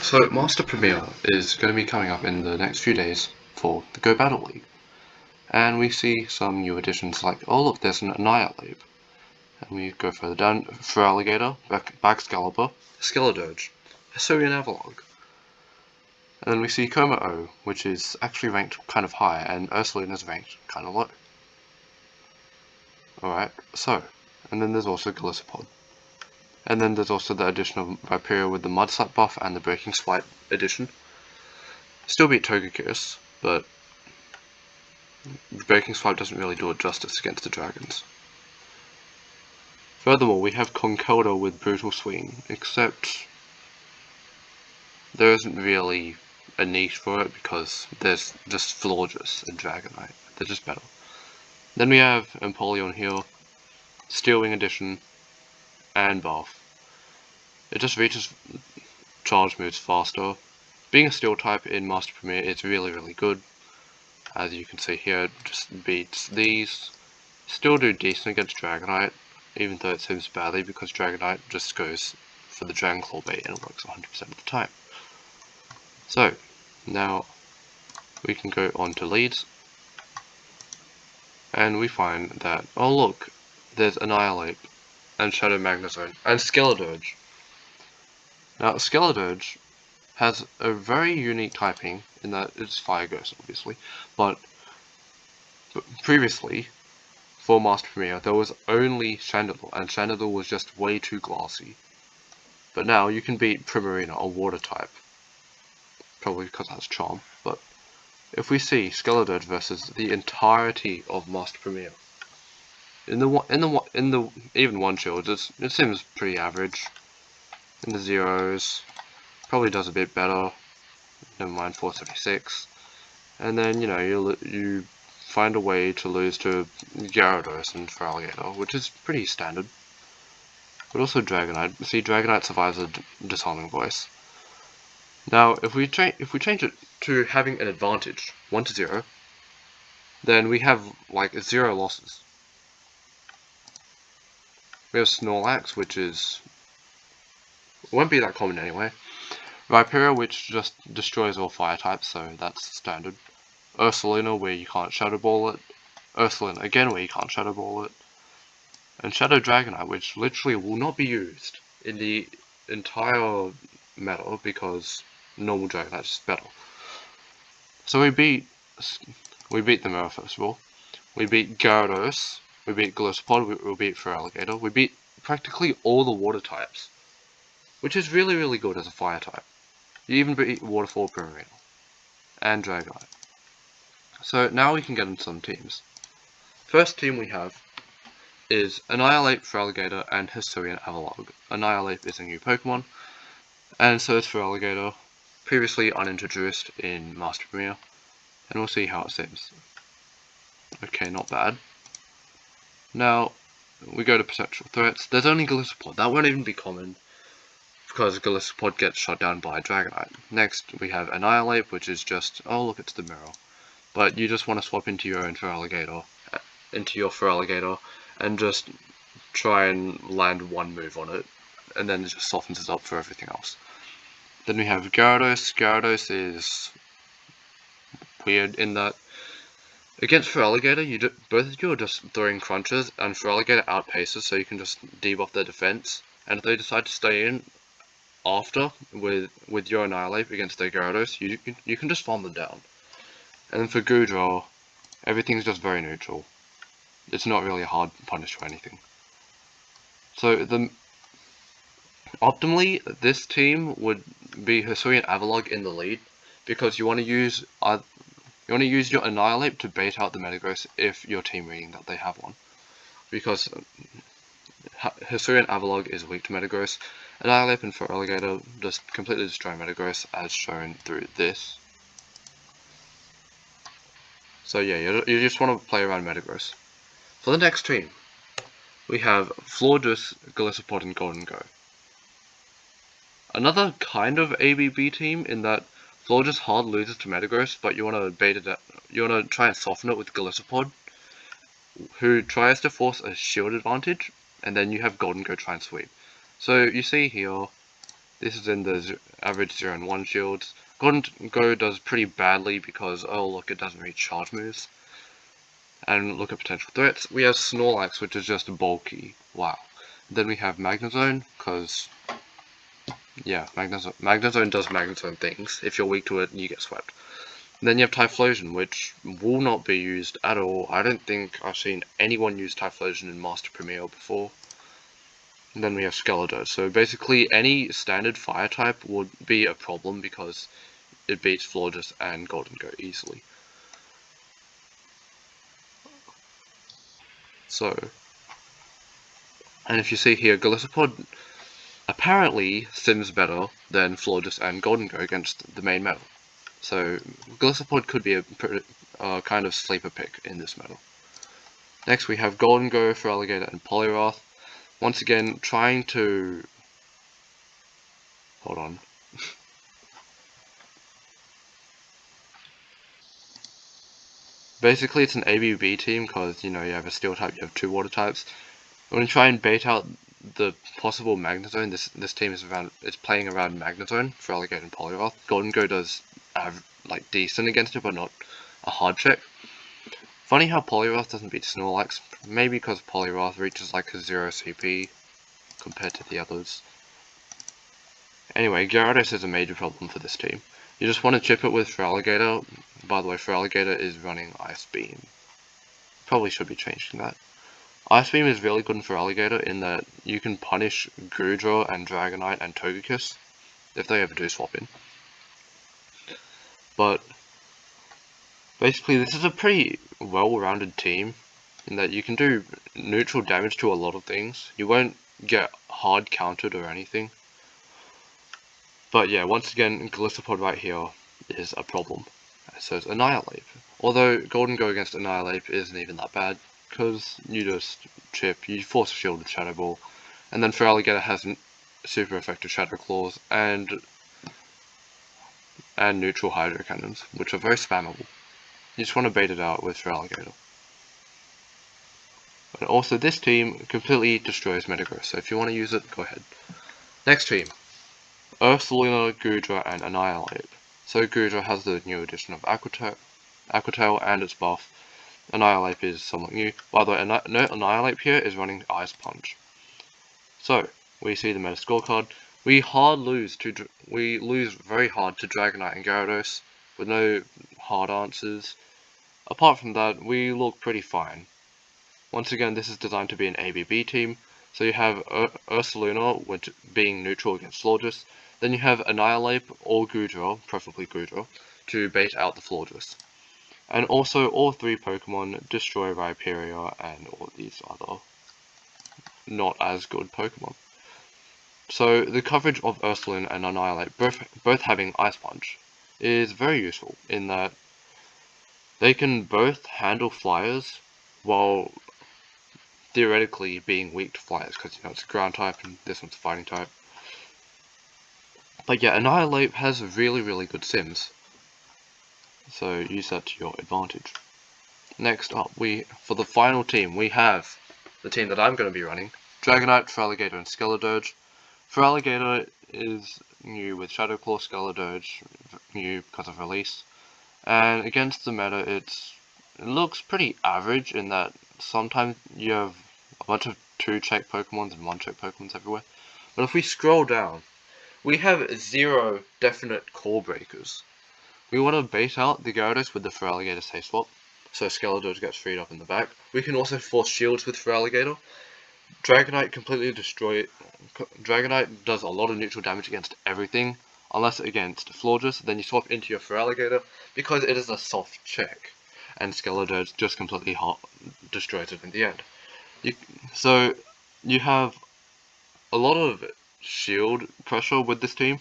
So Master Premier is going to be coming up in the next few days for the Go Battle League. And we see some new additions like, oh look, there's an Annihilate. And we go further down, Feraligatr, Baxcalibur, Skeledirge, Hisuian Avalog. And then we see Coma-O, which is actually ranked kind of high, and Ursaluna is ranked kind of low. Alright, so, and then there's also Golisopod. And then there's also the addition of Rhyperior with the Mudslap buff and the Breaking Spite addition. Still beat Togekiss, but the Breaking Spite doesn't really do it justice against the dragons. Furthermore, we have Conkeldurr with Brutal Swing, except there isn't really a niche for it because there's just Florges and Dragonite. They're just better. Then we have Empoleon here, Steel Wing Edition, and Buff. It just reaches charge moves faster. Being a Steel type in Master Premier, it's really good. As you can see here, it just beats these. Still do decent against Dragonite, even though it seems badly because Dragonite just goes for the Dragon Claw bait and it works 100% of the time. So, now we can go on to leads. And we find that, oh look, there's Annihilate, and Shadow Magnezone, and Skeledirge. Now, Skeledirge has a very unique typing in that it's Fire Ghost, obviously, but previously, for Master Premier, there was only Chandelure, and Chandelure was just way too glassy. But now you can beat Primarina, a Water type, probably because it has Charm, but if we see Skeledirge versus the entirety of Master Premier, even one shield, it seems pretty average. In the zeros, probably does a bit better. Never mind 476, and then you find a way to lose to Gyarados and Feraligatr, which is pretty standard. But also Dragonite. See, Dragonite survives a Disarming voice. Now, if we change it to having an advantage, 1-0, then we have like 0 losses. We have Snorlax, which won't be that common anyway. Rhyperior, which just destroys all fire types, so that's standard. Ursaluna, where you can't Shadow Ball it. Ursaluna again, where you can't Shadow Ball it. And Shadow Dragonite, which literally will not be used in the entire meta because normal Dragonite is better. So we beat the mirror first of all. We beat Gyarados. We beat Golisopod. We beat Feraligatr. We beat practically all the water types, which is really good as a fire type. You even beat Waterfall, Primarina, and Dragonite. So now we can get into some teams. First team we have is Annihilate, Feraligatr, and Hisuian Avalog. Annihilate is a new Pokemon, and so is Feraligatr, previously unintroduced in Master Premier, and we'll see how it seems. Okay, not bad. Now, we go to potential threats. There's only Golisopod. That won't even be common, because Golisopod gets shot down by Dragonite. Next, we have Annihilate, which is just, oh look, it's the mirror. But you just want to swap into your Feraligatr, and just try and land one move on it, and then it just softens it up for everything else. Then we have Gyarados. Gyarados is weird in that against Feraligatr, both of you are just throwing crunches, and Feraligatr outpaces, so you can just debuff their defense. And if they decide to stay in after with your Annihilate against their Gyarados, you can just farm them down. And then for Goodra, everything's just very neutral. It's not really a hard punish or anything. So optimally, this team would be Hisuian Avalog in the lead, because you want to use your Annihilate to bait out the Metagross if your team reading that they have one, because Hisuian Avalog is weak to Metagross. Annihilate and Feraligatr just completely destroy Metagross, as shown through this. So yeah, you just want to play around Metagross. For the next team, we have Florges, Golisopod, and Golden Go. Another kind of ABB team in that Florges hard loses to Metagross, but you want to bait it. You want to try and soften it with Golisopod, who tries to force a shield advantage, and then you have Golden Go try and sweep. So you see here, This is in the average 0 and 1 shields. Golden Go does pretty badly because, oh look, it doesn't reach charge moves. And look at potential threats. We have Snorlax, which is just bulky. Wow. Then we have Magnezone, because, yeah, Magnezone does Magnezone things. If you're weak to it, you get swept. Then you have Typhlosion, which will not be used at all. I don't think I've seen anyone use Typhlosion in Master Premier before. And then we have Skeledirge. So basically, any standard fire type would be a problem because it beats Florges and Golden Go easily. So, and if you see here, Golisopod apparently sims better than Florges and Golden Go against the main meta. So Golisopod could be a kind of sleeper pick in this meta. Next we have Golden Go, Feraligatr and Poliwrath. Once again, trying to... Hold on. Basically it's an ABB team because, you know, you have a steel type, you have 2 water types. When you try and bait out the possible Magnezone, this team is playing around Magnezone, Feraligatr and Poliwrath. Golden Go does like decent against it, but not a hard check. Funny how Poliwrath doesn't beat Snorlax, maybe because Poliwrath reaches like a 0 CP compared to the others. Anyway, Gyarados is a major problem for this team. You just want to chip it with Feraligatr. By the way, Feraligatr is running Ice Beam. Probably should be changing that. Ice Beam is really good in Feraligatr in that you can punish Goodra and Dragonite and Togekiss if they ever do swap in. But basically this is a pretty well-rounded team in that you can do neutral damage to a lot of things. You won't get hard countered or anything. But yeah, once again, Golisopod right here is a problem. So it's Annihilate. Although Golden Go against Annihilate isn't even that bad, because you just chip, you force a shield with Shadow Ball, and then Feraligatr has super effective Shadow Claws and neutral Hydro Cannons, which are very spammable. You just want to bait it out with Feraligatr. And also this team completely destroys Metagross, so if you want to use it, go ahead. Next team. Ursaluna, Goodra, and Annihilate. So Goodra has the new addition of Aquatail and its buff. Annihilate is somewhat new. By the way, Annihilate here is running Ice Punch. So, we see the meta scorecard. We lose very hard to Dragonite and Gyarados, with no hard answers. Apart from that, we look pretty fine. Once again, this is designed to be an ABB team. So you have Ursaluna, which being neutral against Florges. Then you have Annihilate or Goodra, preferably Goodra, to bait out the Florges. And also all 3 Pokemon destroy Rhyperior and all these other not as good Pokemon. So the coverage of Ursaluna and Annihilate, both having Ice Punch, is very useful in that they can both handle flyers while theoretically being weak to flyers, because you know it's a ground type and this one's a fighting type. But yeah, Annihilate has really good sims, so use that to your advantage. Next up, for the final team, we have the team that I'm going to be running, Dragonite, Feraligatr, and Skeledirge. Feraligatr is new with Shadow Claw, Skeledirge new because of release, and against the meta it looks pretty average in that sometimes you have a bunch of 2-check Pokemons and 1-check Pokemons everywhere. But if we scroll down, we have 0 definite core breakers. We want to bait out the Gyarados with the Feraligatr safe swap, so Skeledirge gets freed up in the back. We can also force shields with Feraligatr. Dragonite Dragonite does a lot of neutral damage against everything, unless against Florges. Then you swap into your Feraligatr because it is a soft check, and Skeledirge just completely destroys it in the end. So you have a lot of shield pressure with this team,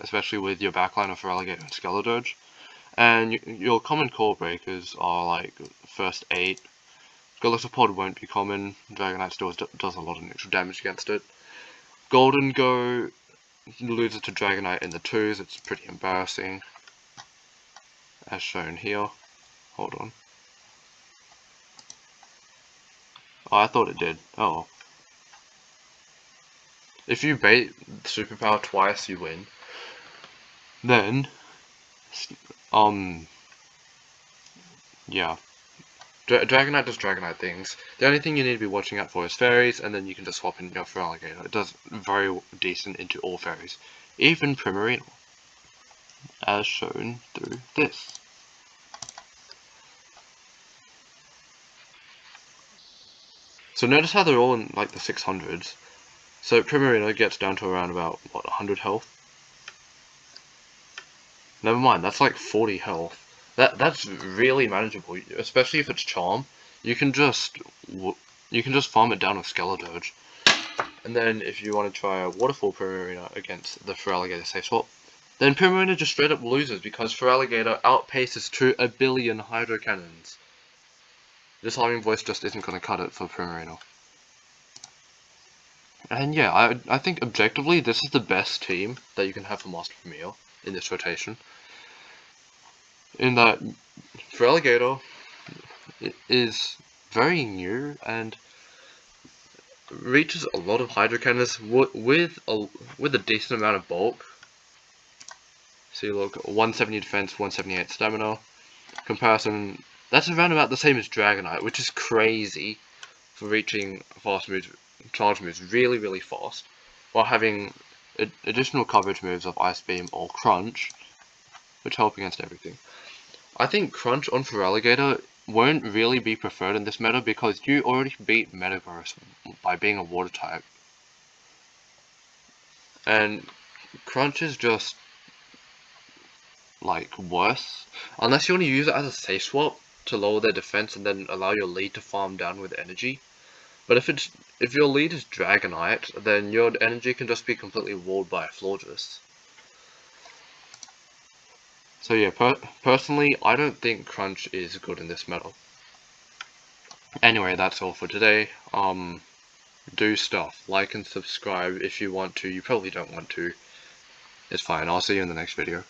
especially with your backline of Feraligatr and Skeledirge. And your common core breakers are like first 8. Golisopod won't be common. Dragonite still does a lot of neutral damage against it. Golden Go loses to Dragonite in the 2s. It's pretty embarrassing, as shown here. Hold on. Oh, I thought it did. Oh. If you bait superpower twice, you win. Then, yeah. Dragonite does Dragonite things. The only thing you need to be watching out for is fairies, and then you can just swap in your Feraligatr. It does very decent into all fairies. Even Primarina, as shown through this. So notice how they're all in like the 600s. So Primarina gets down to around about, what, 100 health? Never mind, that's like 40 health. That's really manageable, especially if it's Charm. You can just farm it down with Skeledirge. And then if you want to try a Waterfall Primarina against the Feraligatr safe swap, then Primarina just straight up loses because Feraligatr outpaces to 1 billion Hydro Cannons. Disarming Voice just isn't going to cut it for Primarina. And yeah, I think objectively this is the best team that you can have for Master Premier in this rotation. In that Feraligatr is very new and reaches a lot of Hydro Cannons with a decent amount of bulk. See, look, 170 defense, 178 stamina. Comparison, that's around about the same as Dragonite, which is crazy for reaching fast moves, charge moves really fast, while having additional coverage moves of Ice Beam or Crunch, which help against everything. I think Crunch on Feraligatr won't really be preferred in this meta because you already beat Metagross by being a water type. And Crunch is just like worse, unless you want to use it as a safe swap to lower their defense and then allow your lead to farm down with energy. But if your lead is Dragonite, then your energy can just be completely walled by Florges. So yeah, personally, I don't think Crunch is good in this meta. Anyway, that's all for today. Do stuff. Like and subscribe if you want to. You probably don't want to. It's fine. I'll see you in the next video.